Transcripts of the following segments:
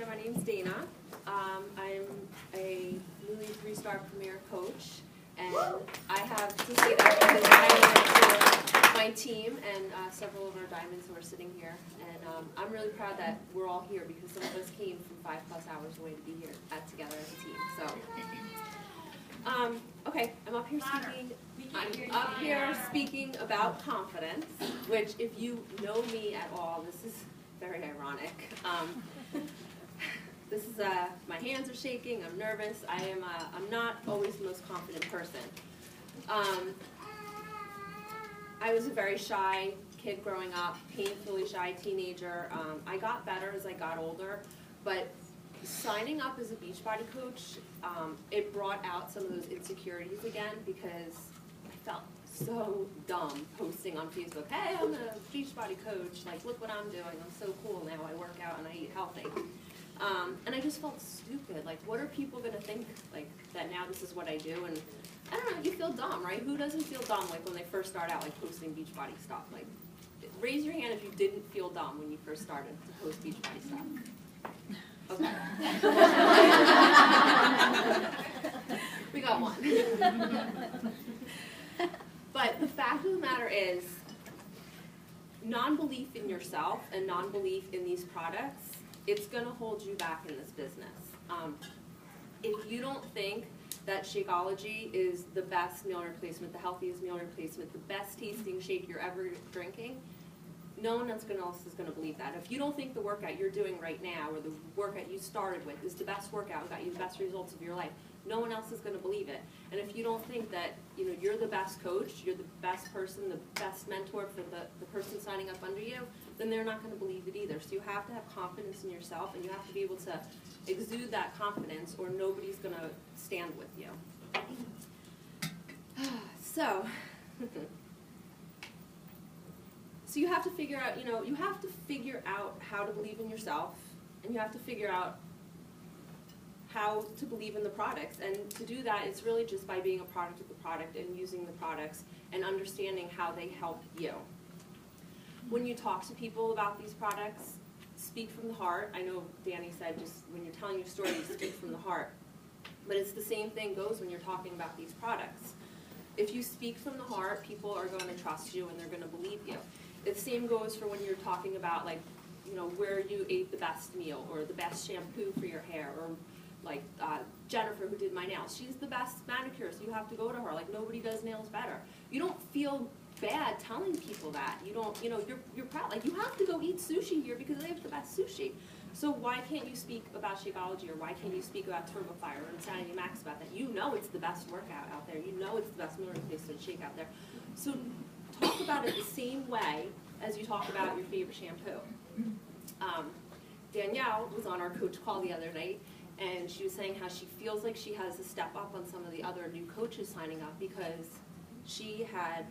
So my name's Dana. I'm a newly 3-star premier coach, and I have to say that because I went to my team and several of our diamonds who are sitting here, and I'm really proud that we're all here because some of us came from 5+ hours away to be here together as a team. So, okay, I'm up here speaking about confidence, which if you know me at all, this is very ironic. This is my hands are shaking. I'm nervous. I'm not always the most confident person. I was a very shy kid growing up, painfully shy teenager. I got better as I got older, but signing up as a Beachbody coach, it brought out some of those insecurities again because I felt so dumb posting on Facebook, hey, I'm a Beachbody coach, like, look what I'm doing, I'm so cool now, I work out and I eat healthy. And I just felt stupid, like, what are people going to think, like, that now this is what I do? And I don't know, you feel dumb, right? Who doesn't feel dumb, like, when they first start out, like, posting Beachbody stuff? Like, raise your hand if you didn't feel dumb when you first started to post Beachbody stuff. Okay. We got one. But the fact of the matter is, non-belief in yourself and non-belief in these products, it's going to hold you back in this business. If you don't think that Shakeology is the best meal replacement, the healthiest meal replacement, the best tasting shake you're ever drinking, no one else is going to believe that. If you don't think the workout you're doing right now or the workout you started with is the best workout and got you the best results of your life, no one else is going to believe it. And if you don't think that you're the best coach, you're the best person, the best mentor for the person signing up under you, then they're not going to believe it either. So you have to have confidence in yourself, and you have to be able to exude that confidence, or nobody's going to stand with you. So you have to figure out, you have to figure out how to believe in yourself, and you have to figure out how to believe in the products. And to do that, it's really just by being a product of the product and using the products and understanding how they help you. When you talk to people about these products, speak from the heart. I know Danny said just when you're telling your story, you speak from the heart. But it's the same thing goes when you're talking about these products. If you speak from the heart, people are going to trust you and they're going to believe you. The same goes for when you're talking about, like, where you ate the best meal or the best shampoo for your hair, or like Jennifer, who did my nails. She's the best manicurist. You have to go to her. Like, nobody does nails better. You don't feel bad telling people that. You don't, you're proud. Like, you have to go eat sushi here because they have the best sushi. So why can't you speak about Shakeology, or why can't you speak about TurboFire or Insanity Max about that? It's the best workout out there. It's the best meal replacement shake out there. So talk about it the same way as you talk about your favorite shampoo. Danielle was on our coach call the other night, and she was saying how she feels like she has to step up on some of the other new coaches signing up because she had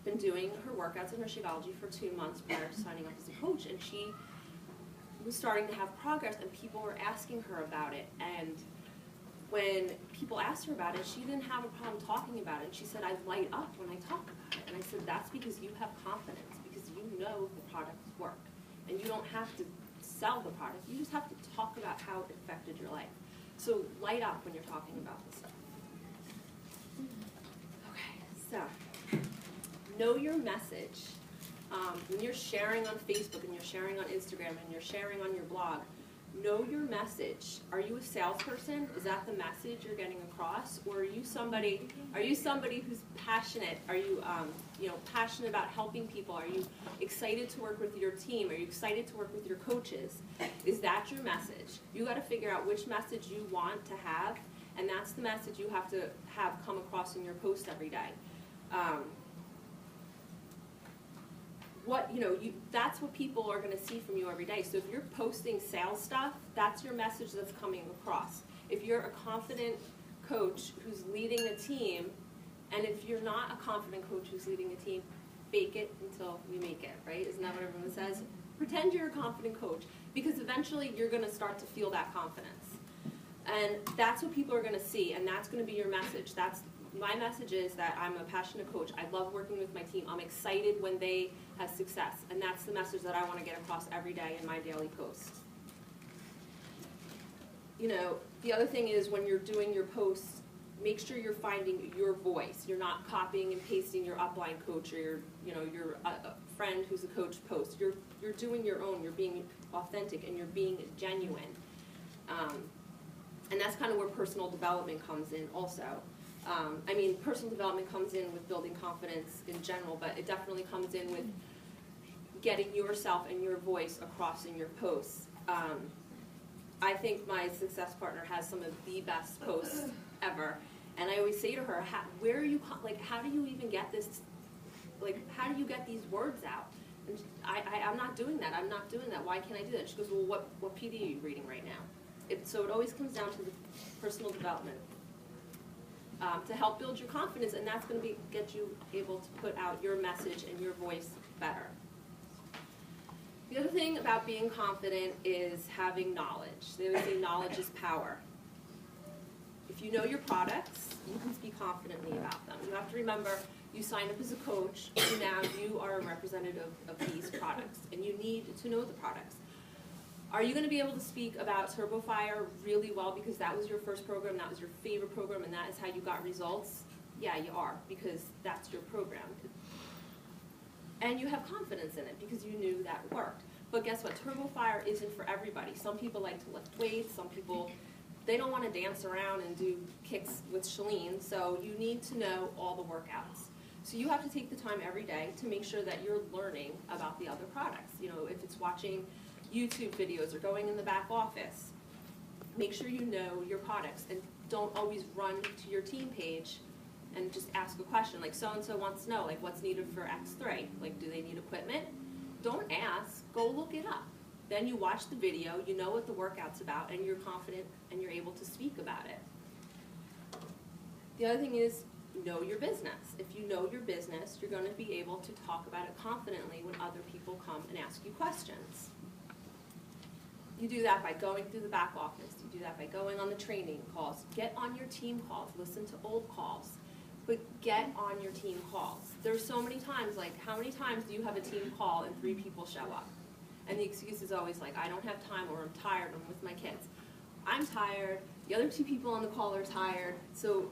been doing her workouts in her Shakeology for 2 months prior to signing up as a coach, and she was starting to have progress, and people were asking her about it. And when people asked her about it, she didn't have a problem talking about it. And she said, I light up when I talk about it. And I said, that's because you have confidence, because you know the products work. And you don't have to sell the product. You just have to talk about how it affected your life. So light up when you're talking about this stuff. Okay, so know your message. When you're sharing on Facebook and you're sharing on Instagram and you're sharing on your blog, know your message. Are you a salesperson? Is that the message you're getting across? Or are you somebody who's passionate? Are you passionate about helping people? Are you excited to work with your team? Are you excited to work with your coaches? Is that your message? You got to figure out which message you want to have, and that's the message you have to have come across in your post every day. That's what people are going to see from you every day. So if you're posting sales stuff, that's your message that's coming across. If you're a confident coach who's leading a team, and if you're not a confident coach who's leading a team, fake it until you make it, right? Isn't that what everyone says? Pretend you're a confident coach, because eventually you're going to start to feel that confidence. And that's what people are going to see, and that's going to be your message. My message is that I'm a passionate coach. I love working with my team. I'm excited when they have success. And that's the message that I want to get across every day in my daily post. The other thing is when you're doing your posts, make sure you're finding your voice. You're not copying and pasting your upline coach or your friend who's a coach post. You're doing your own. You're being authentic and you're being genuine. And that's kind of where personal development comes in also. Personal development comes in with building confidence in general, but it definitely comes in with getting yourself and your voice across in your posts. I think my success partner has some of the best posts ever, and I always say to her, how do you even get this, how do you get these words out? And I'm not doing that, why can't I do that? She goes, well, what PD are you reading right now? So it always comes down to the personal development. To help build your confidence, and that's going to get you able to put out your message and your voice better. The other thing about being confident is having knowledge. They always say knowledge is power. If you know your products, you can speak confidently about them. You have to remember, you signed up as a coach, and now you are a representative of these products, and you need to know the products. Are you going to be able to speak about TurboFire really well because that was your first program, that was your favorite program, and that is how you got results? Yeah, you are, because that's your program. And you have confidence in it because you knew that worked. But guess what? TurboFire isn't for everybody. Some people like to lift weights. Some people, they don't want to dance around and do kicks with Shalene. So you need to know all the workouts. So you have to take the time every day to make sure that you're learning about the other products. If it's watching YouTube videos or going in the back office, make sure you know your products and don't always run to your team page and just ask a question like so-and-so wants to know what's needed for X3, do they need equipment? Don't ask, go look it up. Then you watch the video, you know what the workout's about, and you're confident and you're able to speak about it. The other thing is know your business. If you know your business, you're going to be able to talk about it confidently when other people come and ask you questions. You do that by going through the back office. You do that by going on the training calls. Get on your team calls. Listen to old calls. But get on your team calls. There's so many times, how many times do you have a team call and 3 people show up? And the excuse is always I don't have time, or I'm tired, I'm with my kids. I'm tired, the other 2 people on the call are tired. So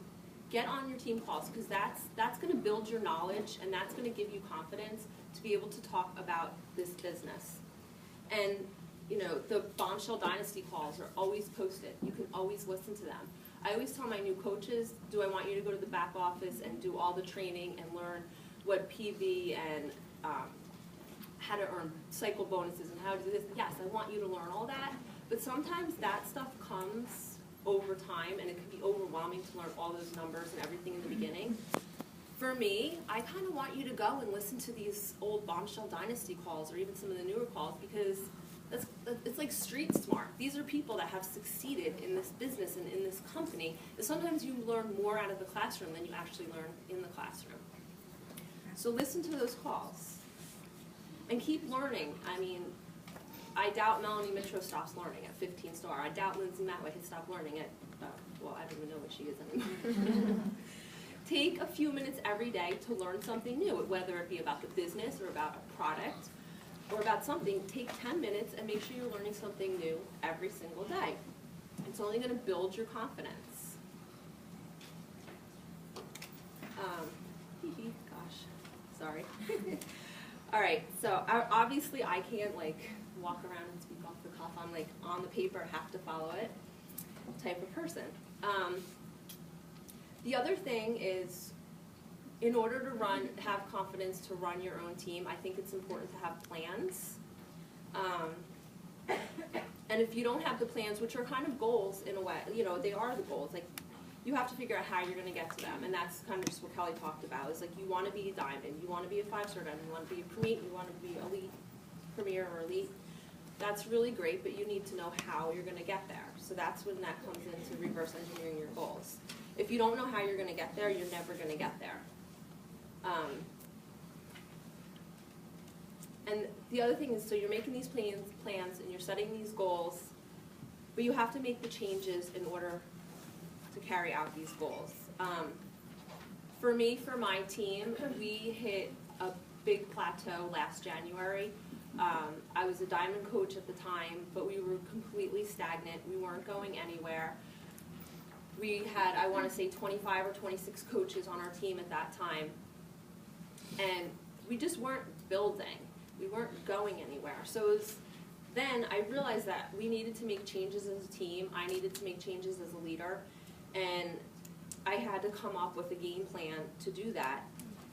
get on your team calls, because that's going to build your knowledge, and that's going to give you confidence to be able to talk about this business. And the Bombshell Dynasty calls are always posted. You can always listen to them. I always tell my new coaches, do I want you to go to the back office and do all the training and learn what PV and how to earn cycle bonuses and how to do this? Yes, I want you to learn all that. But sometimes that stuff comes over time, and it can be overwhelming to learn all those numbers and everything in the beginning. For me, I kind of want you to go and listen to these old Bombshell Dynasty calls or even some of the newer calls, because it's like street smart. These are people that have succeeded in this business and in this company. And sometimes you learn more out of the classroom than you actually learn in the classroom. So listen to those calls and keep learning. I doubt Melanie Mitro stops learning at 15 Star. I doubt Lindsay Matway has stopped learning at, I don't even know what she is anymore. Take a few minutes every day to learn something new, whether it be about the business or about a product or about something. Take 10 minutes and make sure you're learning something new every single day. It's only going to build your confidence. Gosh, sorry. All right, so obviously I can't walk around and speak off the cuff. I'm on the paper, have to follow it type of person. The other thing is, in order to have confidence to run your own team, I think it's important to have plans. And if you don't have the plans, which are kind of goals in a way, they are the goals. You have to figure out how you're going to get to them, and that's kind of just what Kelly talked about. Is you want to be a diamond, you want to be a 5-star diamond, you want to be a premier, you want to be elite, premier or elite. That's really great, but you need to know how you're going to get there. So that's when that comes into reverse engineering your goals. If you don't know how you're going to get there, you're never going to get there. And the other thing is, so you're making these plans and you're setting these goals, but you have to make the changes in order to carry out these goals. For me, for my team, we hit a big plateau last January. I was a diamond coach at the time, but we were completely stagnant. We weren't going anywhere. We had, I want to say, 25 or 26 coaches on our team at that time. And we just weren't building. We weren't going anywhere. So it was, then I realized that we needed to make changes as a team. I needed to make changes as a leader. And I had to come up with a game plan to do that.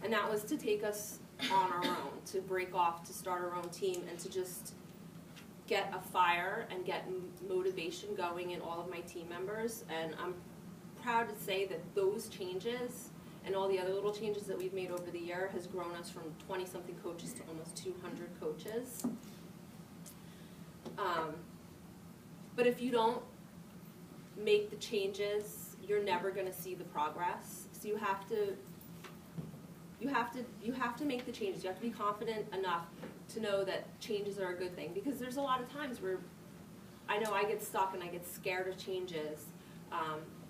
And that was to take us on our own, to break off, to start our own team, and to just get a fire and get motivation going in all of my team members. And I'm proud to say that those changes and all the other little changes that we've made over the year has grown us from 20-something coaches to almost 200 coaches. But if you don't make the changes, you're never going to see the progress. So you have to make the changes. You have to be confident enough to know that changes are a good thing, because there's a lot of times where I know I get stuck and I get scared of changes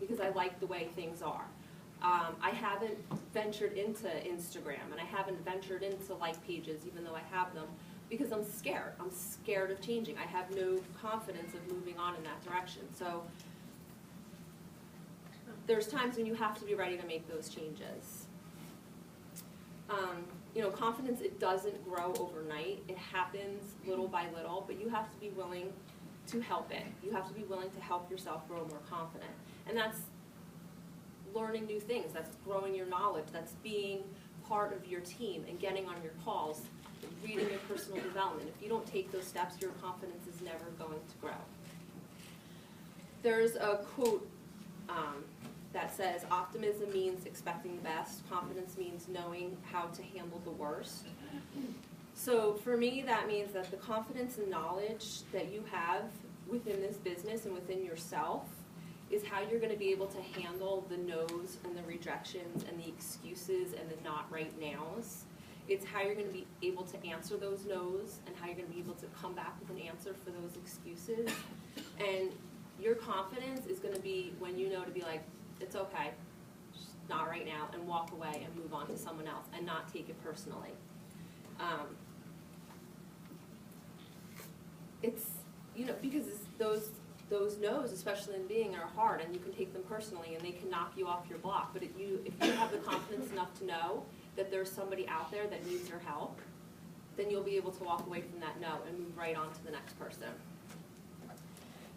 because I like the way things are. I haven't ventured into Instagram, and I haven't ventured into like pages, even though I have them, because I'm scared. I'm scared of changing. I have no confidence of moving on in that direction. So there's times when you have to be ready to make those changes. You know, confidence, it doesn't grow overnight. It happens little by little, but you have to be willing to help it. You have to be willing to help yourself grow more confident. And that's learning new things. That's growing your knowledge. That's being part of your team and getting on your calls, reading your personal development. If you don't take those steps, your confidence is never going to grow. There's a quote that says, optimism means expecting the best. Confidence means knowing how to handle the worst. So for me, that means that the confidence and knowledge that you have within this business and within yourself is how you're going to be able to handle the no's and the rejections and the excuses and the not right nows. It's how you're going to be able to answer those no's and how you're going to be able to come back with an answer for those excuses. And your confidence is going to be when you know to be like, it's okay, just not right now, and walk away and move on to someone else and not take it personally. It's, you know, because those no's, especially in being, are hard, and you can take them personally, and they can knock you off your block. But if you have the confidence enough to know that there's somebody out there that needs your help, then you'll be able to walk away from that no and move right on to the next person.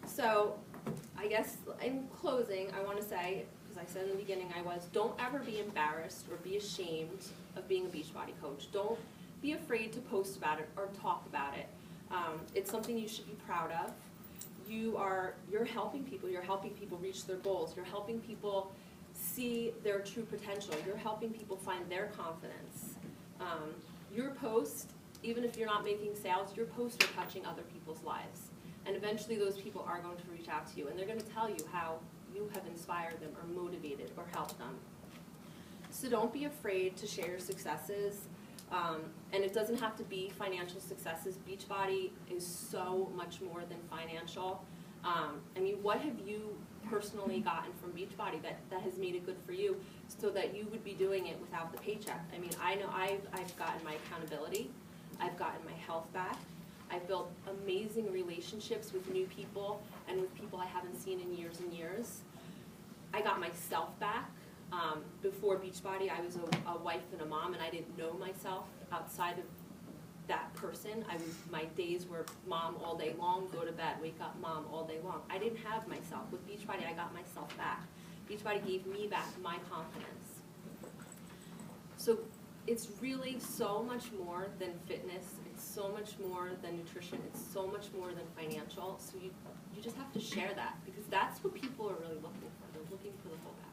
So I guess in closing, I want to say, because I said in the beginning don't ever be embarrassed or be ashamed of being a Beachbody coach. Don't be afraid to post about it or talk about it. It's something you should be proud of. You're helping people. You're helping people reach their goals. You're helping people see their true potential. You're helping people find their confidence. Your post, even if you're not making sales, your posts are touching other people's lives. And eventually those people are going to reach out to you, and they're going to tell you how you have inspired them or motivated or helped them. So don't be afraid to share your successes. And it doesn't have to be financial successes. Beachbody is so much more than financial. I mean, what have you personally gotten from Beachbody that has made it good for you so that you would be doing it without the paycheck? I mean, I know I've gotten my accountability. I've gotten my health back. I've built amazing relationships with new people and with people I haven't seen in years and years. I got myself back. Before Beachbody, I was a wife and a mom, and I didn't know myself outside of that person. My days were mom all day long, go to bed, wake up, mom all day long. I didn't have myself. With Beachbody, I got myself back. Beachbody gave me back my confidence. So it's really so much more than fitness. It's so much more than nutrition. It's so much more than financial. So you just have to share that, because that's what people are really looking for. They're looking for the whole package.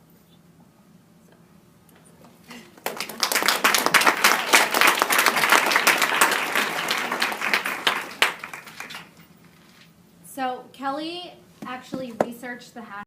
So Kelly actually researched the